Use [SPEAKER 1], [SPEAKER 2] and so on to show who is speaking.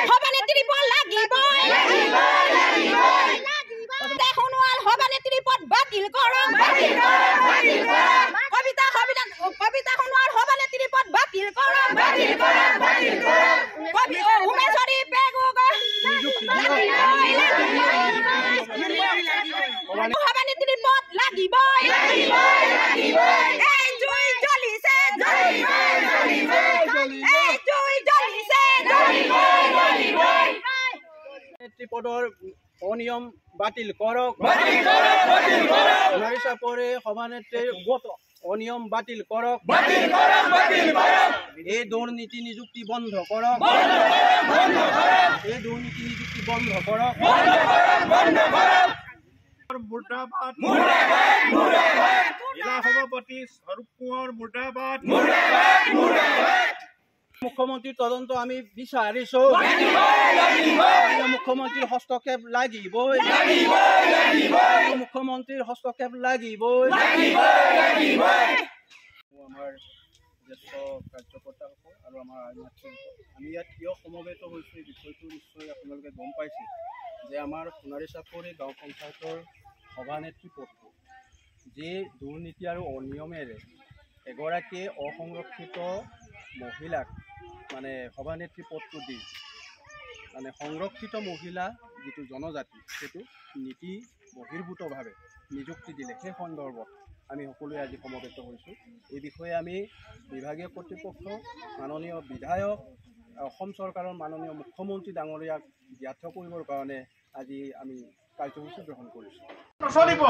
[SPEAKER 1] সভানেত্ৰী পদ লাগিবই সোণোৱাল সভানেত্ৰী পদ বাতিল কৰক কবিতা সোণোৱাল সভানেত্ৰী পদ বাতিল কৰক উমেশ্বৰী পেগুগৰ সভানেত্ৰী পদ লাগিবই এই জুই জ্বলিছে
[SPEAKER 2] পদৰ অনিয়ম বাতিল কৰক নাৰী চাপৰি সভানেত্ৰীৰ অনিয়ম বাতিল কৰক এই দুৰ্নীতি নিযুক্তি বন্ধ কৰক
[SPEAKER 3] মুৰ্দাবাদ জিলা সভাপতি স্বৰূপ কোঁৱৰ মুৰ্দাবাদ
[SPEAKER 2] মুখ্যমন্ত্ৰীৰ তদন্ত আমি বিচাৰিছো মুখ্যমন্ত্ৰীৰ হস্তক্ষেপ লাগিবই মুখ্যমন্ত্ৰীৰ হস্তক্ষেপ লাগিবই আমাৰ জ্যেষ্ঠ কাৰ্যকৰ্তাসকল আৰু আমাৰ আমি ইয়াত কিয় সমবেত হৈছোঁ এই বিষয়টো নিশ্চয় আপোনালোকে গম পাইছে যে আমাৰ সোণাৰী চাপৰি গাঁও পঞ্চায়তৰ সভানেত্ৰী পদটো যি দুৰ্নীতি আৰু অনিয়মেৰে এগৰাকী অসংৰক্ষিত মহিলাক মানে সভানেত্ৰী পদটো দি মানে সংৰক্ষিত মহিলা যিটো জনজাতি সেইটো নীতি বহিৰ্ভূতভাৱে নিযুক্তি দিলে সেই সন্দৰ্ভত আমি সকলোৱে আজি সমবেত হৈছোঁ এই বিষয়ে আমি বিভাগীয় কৰ্তৃপক্ষ মাননীয় বিধায়ক অসম চৰকাৰৰ মাননীয় মুখ্যমন্ত্ৰী ডাঙৰীয়াক জ্ঞাত কৰিবৰ কাৰণে আজি আমি কাৰ্যসূচী গ্ৰহণ কৰিছোঁ
[SPEAKER 1] জ্বলিব